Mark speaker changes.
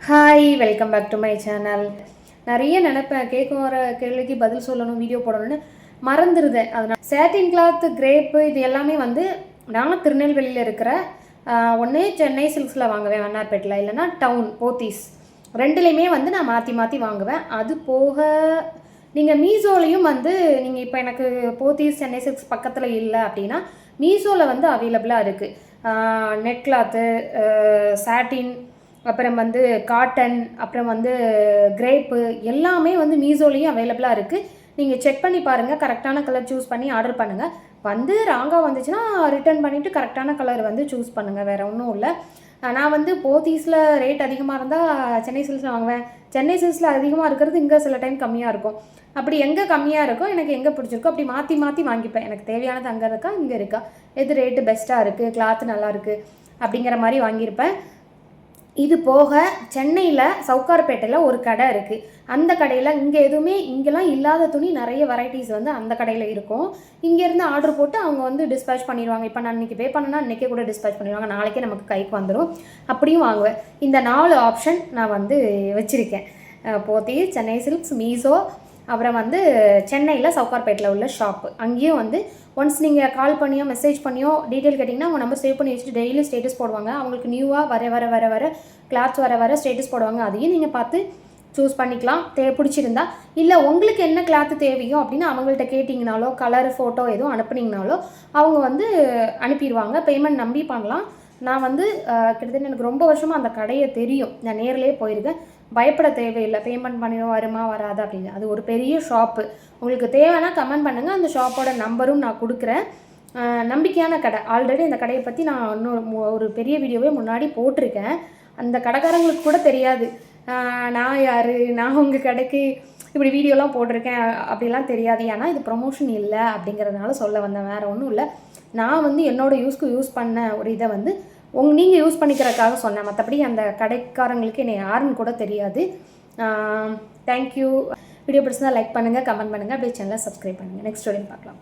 Speaker 1: Hi welcome back to my channel. நிறைய நினைப்பேன், கேட்க வர கேள்விக்கு பதில் சொல்லணும், வீடியோ போடணும்னு மறந்துடுதேன். அதனால் சேட்டின் கிளாத், கிரேப்பு இது எல்லாமே வந்து நான் திருநெல்வேலியில் இருக்கிற ஒன்று சென்னை சில்க்ஸில் வாங்குவேன், வண்ணார்பேட்டில், இல்லைனா டவுன் போத்தீஸ் ரெண்டுலேயுமே வந்து நான் மாற்றி மாற்றி வாங்குவேன். அது போக நீங்கள் மீஷோலையும் வந்து நீங்கள் இப்போ எனக்கு போத்தீஸ் சென்னை சில்க்ஸ் பக்கத்தில் இல்லை அப்படின்னா மீஷோவில் வந்து அவைலபிளாக இருக்குது. நெட் கிளாத்து, சாட்டின், அப்புறம் வந்து காட்டன், அப்புறம் வந்து கிரேப்பு எல்லாமே வந்து மீஷோலையும் அவைலபிளாக இருக்குது. நீங்கள் செக் பண்ணி பாருங்கள், கரெக்டான கலர் சூஸ் பண்ணி ஆர்டர் பண்ணுங்கள். வந்து ராங்காக வந்துச்சுன்னா ரிட்டர்ன் பண்ணிவிட்டு கரெக்டான கலர் வந்து சூஸ் பண்ணுங்கள், வேறு ஒன்றும் இல்லை. நான் வந்து போத்தீஸில் ரேட் அதிகமாக இருந்தால் சென்னை சில்க்ஸில் வாங்குவேன். சென்னை சில்க்ஸில் அதிகமாக இருக்கிறது இங்கே சில டைம் கம்மியாக இருக்கும். அப்படி எங்கே கம்மியாக இருக்கோ, எனக்கு எங்கே பிடிச்சிருக்கோ அப்படி மாற்றி மாற்றி வாங்கிப்பேன். எனக்கு தேவையானது அங்கே இருக்கா இங்கே இருக்கா, எது ரேட்டு பெஸ்ட்டாக இருக்குது, கிளாத்து நல்லா இருக்குது அப்படிங்கிற மாதிரி வாங்கியிருப்பேன். இது போக சென்னையில் சவுகார்பேட்டையில் ஒரு கடை இருக்குது. அந்த கடையில் இங்கெல்லாம் இல்லாத துணி நிறைய வெரைட்டிஸ் வந்து அந்த கடையில் இருக்கும். இங்கேருந்து ஆர்டர் போட்டு அவங்க வந்து டிஸ்பேச் பண்ணிடுவாங்க. இப்போ நான் இன்றைக்கி பே பண்ணேன்னா இன்றைக்கே கூட டிஸ்பேச் பண்ணிடுவாங்க, நாளைக்கே நமக்கு கைக்கு வந்துடும். அப்படியும் வாங்குவேன். இந்த 4 ஆப்ஷன் நான் வந்து வச்சுருக்கேன். போத்தீஸ், சென்னை சில்க்ஸ், மீஷோ, அப்புறம் வந்து சென்னையில் சவுகார்பேட்டில் உள்ள ஷாப்பு. அங்கேயும் வந்து ஒன்ஸ் நீங்கள் கால் பண்ணியோ மெசேஜ் பண்ணியோ டீட்டெயில் கேட்டிங்கன்னா அவங்க நம்பர் சேவ் பண்ணி வச்சுட்டு டெய்லி ஸ்டேட்டஸ் போடுவாங்க. அவங்களுக்கு நியூவாக வர கிளாத்ஸ் வர ஸ்டேட்டஸ் போடுவாங்க. அதையும் நீங்கள் பார்த்து சூஸ் பண்ணிக்கலாம் பிடிச்சிருந்தா. இல்லை உங்களுக்கு என்ன கிளாத்து தேவையோ அப்படின்னு அவங்கள்ட்ட கேட்டிங்கனாலோ, கலர் ஃபோட்டோ எதுவும் அனுப்புனீங்கனாலோ அவங்க வந்து அனுப்பிடுவாங்க. பேமெண்ட் நம்பி பண்ணலாம். நான் வந்து கிட்டத்தட்ட எனக்கு ரொம்ப வருஷமாக அந்த கடையை தெரியும், நான் நேரிலே போயிருக்கேன். பயப்பட தேவையில்லை, பேமெண்ட் பண்ணிடுவோம் வருமா வராது அப்படின்னு. அது ஒரு பெரிய ஷாப்பு. உங்களுக்கு தேவைன்னா கமெண்ட் பண்ணுங்கள், அந்த ஷாப்போட நம்பரும் நான் கொடுக்குறேன். நம்பிக்கையான கடை. ஆல்ரெடி அந்த கடையை பற்றி நான் ஒரு பெரிய வீடியோவே முன்னாடி போட்டிருக்கேன். அந்த கடைக்காரங்களுக்கு கூட தெரியாது நான் யார், நான் உங்கள் கடைக்கு இப்படி வீடியோலாம் போட்டிருக்கேன் அப்படிலாம் தெரியாது. ஏன்னா இது ப்ரொமோஷன் இல்லை அப்படிங்கிறதுனால சொல்ல வந்தேன், வேறு ஒன்றும் இல்லை. நான் வந்து என்னோடய யூஸ் பண்ண ஒரு இதை வந்து நீங்கள் யூஸ் பண்ணிக்கிறதுக்காக சொன்னேன். மற்றபடி அந்த கடைக்காரங்களுக்கு என்னை யாருன்னு கூட தெரியாது. தேங்க்யூ. வீடியோ பிடிச்சிருந்தா லைக் பண்ணுங்கள், கமெண்ட் பண்ணுங்கள், அப்படியே சேனலை சப்ஸ்கிரைப் பண்ணுங்கள். நெக்ஸ்ட் வீடியோ பார்க்கலாம்.